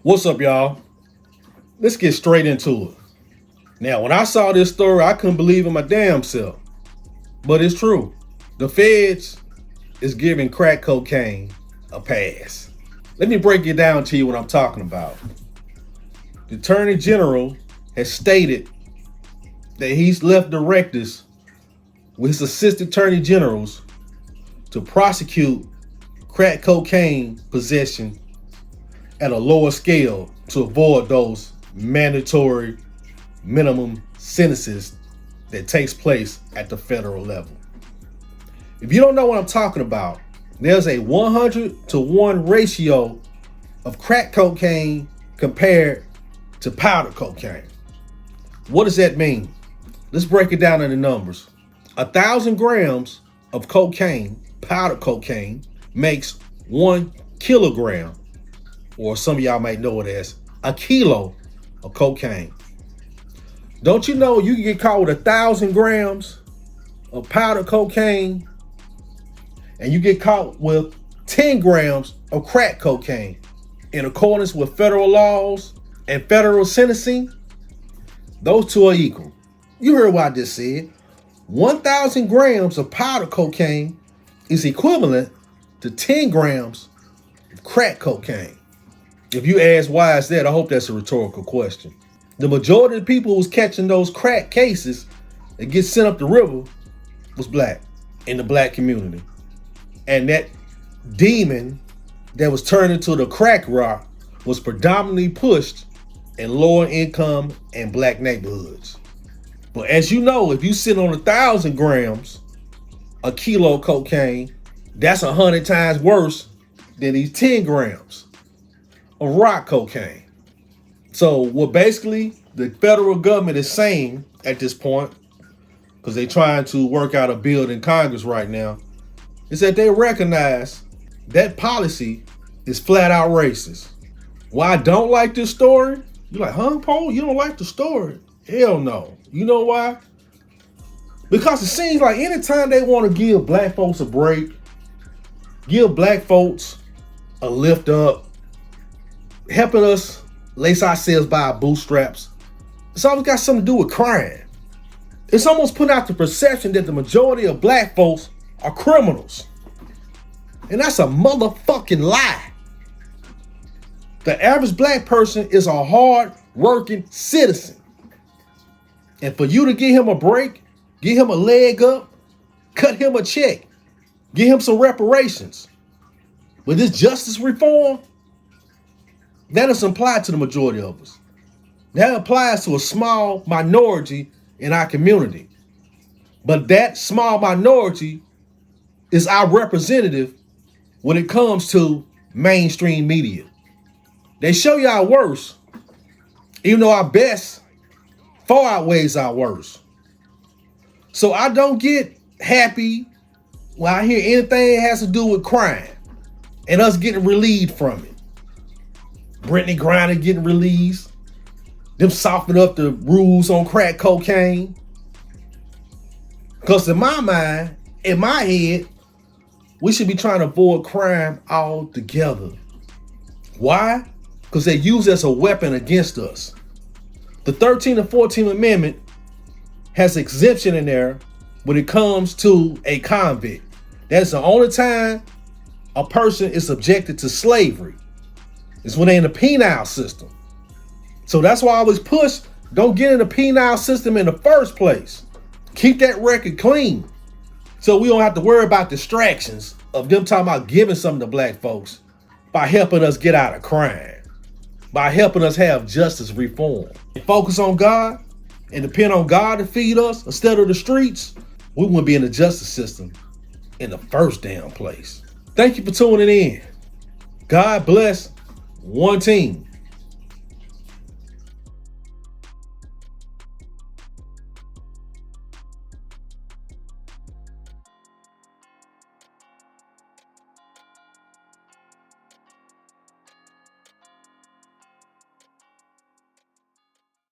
What's up, y'all? Let's get straight into it. Now, when I saw this story, I couldn't believe in my damn self. But it's true. The feds is giving crack cocaine a pass. Let me break it down to you what I'm talking about. The Attorney General has stated that he's left directives with his assistant attorney generals to prosecute crack cocaine possession at a lower scale to avoid those mandatory minimum sentences that takes place at the federal level. If you don't know what I'm talking about, there's a 100-to-1 ratio of crack cocaine compared to powder cocaine. What does that mean? Let's break it down into numbers. 1,000 grams of cocaine, powder cocaine, makes 1 kilogram, or some of y'all might know it as a kilo of cocaine. Don't you know you can get caught with 1,000 grams of powder cocaine and you get caught with 10 grams of crack cocaine in accordance with federal laws and federal sentencing? Those two are equal. You heard what I just said. 1,000 grams of powder cocaine is equivalent to 10 grams of crack cocaine. If you ask why is that, I hope that's a rhetorical question. The majority of the people who's catching those crack cases that get sent up the river was black, in the black community. And that demon that was turned into the crack rock was predominantly pushed in lower income and black neighborhoods. But as you know, if you sit on 1,000 grams, a kilo of cocaine, that's 100 times worse than these 10 grams of rock cocaine. So what basically the federal government is saying at this point, because they're trying to work out a bill in Congress right now, is that they recognize that policy is flat out racist. Why I don't like this story? You're like, huh, Paul? You don't like the story? Hell no. You know why? Because it seems like anytime they want to give black folks a break, give black folks a lift up, helping us lace ourselves by our bootstraps, it's always got something to do with crime. It's almost put out the perception that the majority of black folks are criminals. And that's a motherfucking lie. The average black person is a hard-working citizen. And for you to give him a break, give him a leg up, cut him a check, give him some reparations, with this justice reform, that doesn't apply to the majority of us. That applies to a small minority in our community. But that small minority is our representative when it comes to mainstream media. They show you our worst, even though our best far outweighs our worst. So I don't get happy when I hear anything that has to do with crime and us getting relieved from it. Brittany Griner getting released, them softening up the rules on crack cocaine. Because in my mind, in my head, we should be trying to avoid crime altogether. Why? Because they use it as a weapon against us. The 13th and 14th Amendment has exemption in there when it comes to a convict. That's the only time a person is subjected to slavery. It's when they're in the penal system. So that's why I always push, don't get in the penal system in the first place. Keep that record clean. So we don't have to worry about distractions of them talking about giving something to black folks by helping us get out of crime, by helping us have justice reform. Focus on God and depend on God to feed us instead of the streets, we wouldn't be in the justice system in the first damn place. Thank you for tuning in. God bless. One team.